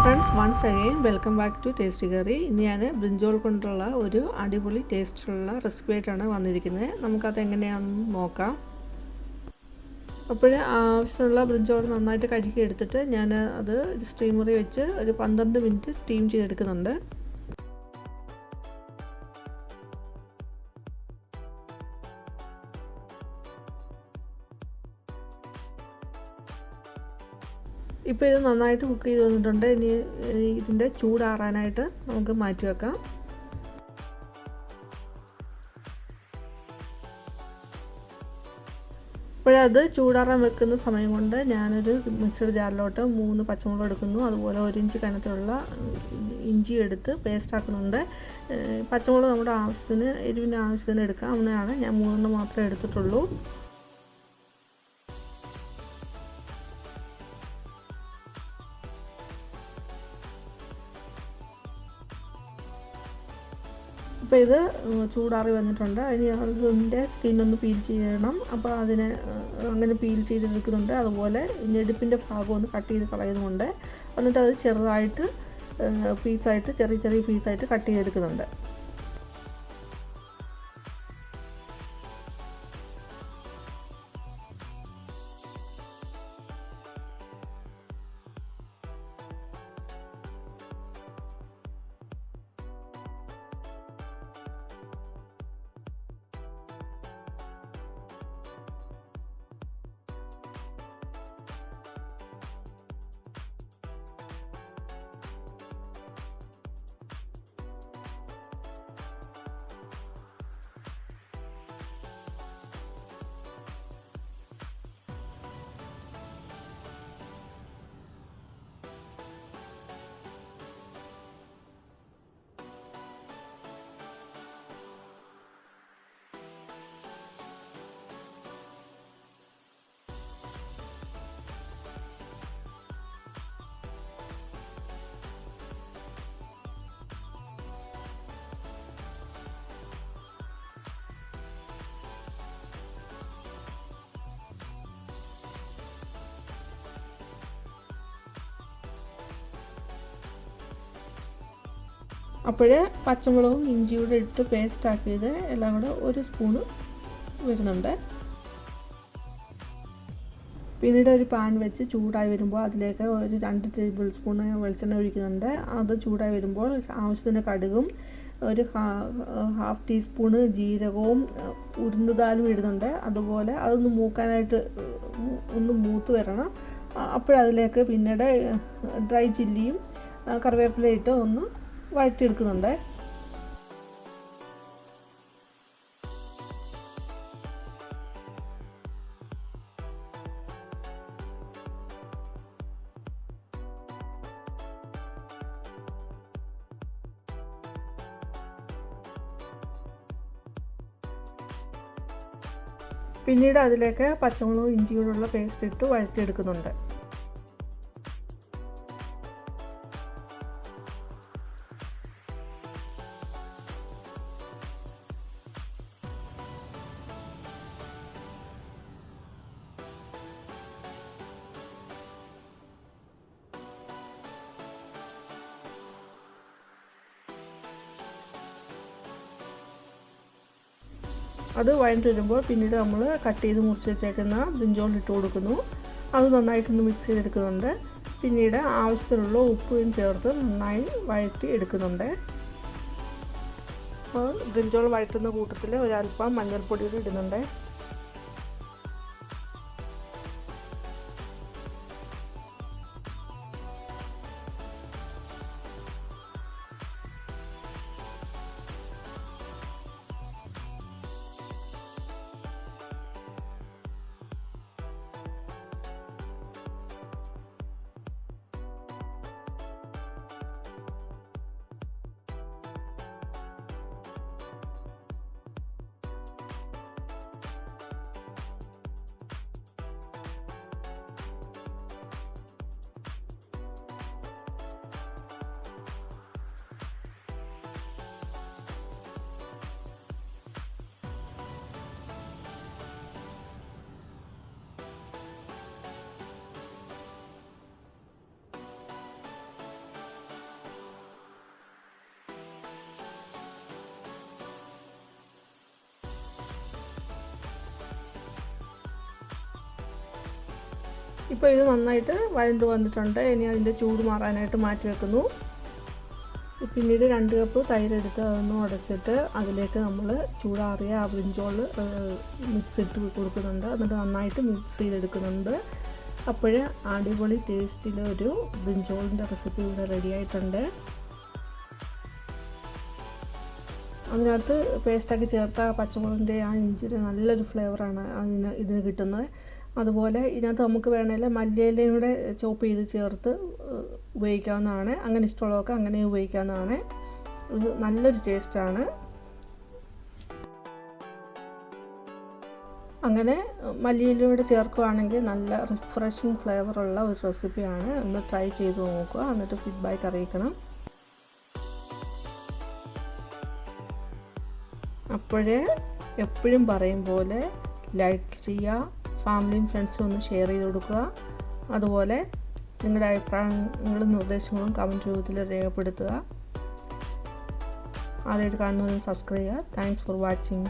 Friends, once again welcome back to tasty curry. ഇന്ന് ഞാൻ ബ്രിഞ്ചോൾ കൊണ്ടുള്ള ഒരു അടിപൊളി ടേസ്റ്റുള്ള റെസിപ്പി ആയിട്ടാണ് വന്നിരിക്കുന്നത്. നമുക്കത് എങ്ങനെയാണെന്ന് നോക്കാം. അപ്പോൾ ആവശ്യമുള്ള ബ്രിഞ്ചോൾ നന്നായിട്ട് കഴുകി എടുത്തിട്ട് ഞാൻ അത് സ്റ്റീമറിൽ വെച്ച് ഒരു 12 മിനിറ്റ് സ്റ്റീം ചെയ്തെടുക്കുന്നുണ്ട്. ഇപ്പോൾ ഇത് നന്നായിട്ട് കുക്ക് ചെയ്ത് വന്നിട്ടുണ്ട്. ഇനി ഇതിൻ്റെ ചൂടാറാനായിട്ട് നമുക്ക് മാറ്റി വെക്കാം. ഇപ്പോഴത് ചൂടാറാൻ വെക്കുന്ന സമയം കൊണ്ട് ഞാനൊരു മിക്സഡ് ജാറിലോട്ട് 3 പച്ചമുളക് എടുക്കുന്നു. അതുപോലെ 1 ഇഞ്ച് കനത്തിലുള്ള ഇഞ്ചി എടുത്ത് പേസ്റ്റ് ആക്കുന്നുണ്ട്. പച്ചമുളക് നമ്മുടെ ആവശ്യത്തിന്, എരിവിൻ്റെ ആവശ്യത്തിന് എടുക്കാം. അങ്ങനെയാണ് ഞാൻ 3 മാത്രമേ എടുത്തിട്ടുള്ളൂ. അപ്പോൾ ഇത് ചൂടാറി വന്നിട്ടുണ്ട്. അതിൻ്റെ സ്കിന്നൊന്ന് പീൽ ചെയ്യണം. അപ്പോൾ അങ്ങനെ പീൽ ചെയ്തെടുക്കുന്നുണ്ട്. അതുപോലെ ഞെടുപ്പിൻ്റെ ഭാഗം ഒന്ന് കട്ട് ചെയ്ത് കളയുന്നുണ്ട്. എന്നിട്ട് അത് ചെറുതായിട്ട് പീസായിട്ട് ചെറിയ പീസായിട്ട് കട്ട് ചെയ്തെടുക്കുന്നുണ്ട്. അപ്പോൾ പച്ചമുളകും ഇഞ്ചിയും ഇട്ട് പേസ്റ്റ് ആക്കിയത് എല്ലാം കൂടെ 1 സ്പൂണ് വരുന്നുണ്ട്. പിന്നീട് ഒരു പാൻ വെച്ച് ചൂടായി വരുമ്പോൾ അതിലേക്ക് ഒരു 2 ടേബിൾ സ്പൂൺ വെളിച്ചെണ്ണ ഒഴിക്കുന്നുണ്ട്. അത് ചൂടായി വരുമ്പോൾ ആവശ്യത്തിന് കടുകും ഒരു 1/2 ടീസ്പൂണ് ജീരകവും ഉഴുന്നുദാലും ഇടുന്നുണ്ട്. അതുപോലെ അതൊന്ന് മൂക്കാനായിട്ട് ഒന്ന് മൂത്ത് വരണം. അപ്പോഴതിലേക്ക് പിന്നീട് ഡ്രൈ ചില്ലിയും കറിവേപ്പിലയിട്ട് ഒന്ന് വഴറ്റിയെടുക്കുന്നുണ്ട്. പിന്നീട് അതിലേക്ക് പച്ചമുളകും ഇഞ്ചിയോടുള്ള പേസ്റ്റ് ഇട്ട് വഴറ്റിയെടുക്കുന്നുണ്ട്. അത് വഴറ്റി വരുമ്പോൾ പിന്നീട് നമ്മൾ കട്ട് ചെയ്ത് മുറിച്ച് വെച്ചേക്കുന്ന ബ്രിഞ്ചോൾ ഇട്ട് കൊടുക്കുന്നു. അത് നന്നായിട്ടൊന്ന് മിക്സ് ചെയ്തെടുക്കുന്നുണ്ട്. പിന്നീട് ആവശ്യത്തിനുള്ള ഉപ്പും ചേർത്ത് നന്നായി വഴറ്റി എടുക്കുന്നുണ്ട്. അപ്പോൾ ബ്രിഞ്ചോൾ വഴറ്റുന്ന കൂട്ടത്തിൽ ഒരല്പം മഞ്ഞൾപ്പൊടി ഇടുന്നുണ്ട്. ഇപ്പോൾ ഇത് നന്നായിട്ട് വഴണ്ട് വന്നിട്ടുണ്ട്. ഇനി അതിൻ്റെ ചൂട് മാറാനായിട്ട് മാറ്റി വെക്കുന്നു. പിന്നീട് 2 കപ്പ് തൈര് എടുത്ത് അതൊന്ന് ഉടച്ചിട്ട് അതിലേക്ക് നമ്മൾ ചൂടാറിയ ബ്രിഞ്ചോൾ മിക്സ് ഇട്ട് കൊടുക്കുന്നുണ്ട്. എന്നിട്ട് നന്നായിട്ട് മിക്സ് ചെയ്തെടുക്കുന്നുണ്ട്. അപ്പോഴേ അടിപൊളി ടേസ്റ്റിലൊരു ബ്രിഞ്ചോളിൻ്റെ റെസിപ്പി ഇവിടെ റെഡി ആയിട്ടുണ്ട്. അതിനകത്ത് പേസ്റ്റാക്കി ചേർത്ത പച്ചമുളകിൻ്റെ ആ ഇഞ്ചിയുടെ നല്ലൊരു ഫ്ലേവറാണ് ഇതിന് കിട്ടുന്നത്. അതുപോലെ ഇതിനകത്ത് നമുക്ക് വേണമെങ്കിൽ മല്ലിയിലയും കൂടെ ചോപ്പ് ചെയ്ത് ചേർത്ത് ഉപയോഗിക്കാവുന്നതാണ്. അങ്ങനെ ഇഷ്ടമുള്ളതൊക്കെ അങ്ങനെ ഉപയോഗിക്കാവുന്നതാണ്. ഇത് നല്ലൊരു ടേസ്റ്റാണ്. അങ്ങനെ മല്ലിയിലൂടെ ചേർക്കുകയാണെങ്കിൽ നല്ല റിഫ്രഷിങ് ഫ്ലേവറുള്ള ഒരു റെസിപ്പിയാണ്. ഒന്ന് ട്രൈ ചെയ്ത് നോക്കുക. എന്നിട്ട് ഫീഡ്ബാക്ക് അറിയിക്കണം. അപ്പോഴേ എപ്പോഴും പറയും പോലെ ലൈക്ക് ചെയ്യുക, ഫാമിലിയും ഫ്രണ്ട്സും ഒന്ന് ഷെയർ ചെയ്ത് കൊടുക്കുക. അതുപോലെ നിങ്ങളുടെ അഭിപ്രായങ്ങളും നിർദ്ദേശങ്ങളും കമൻറ്റ് രൂപത്തിൽ രേഖപ്പെടുത്തുക. ആദ്യമായിട്ട് കാണുന്നവരും സബ്സ്ക്രൈബ് ചെയ്യുക. Thanks for watching.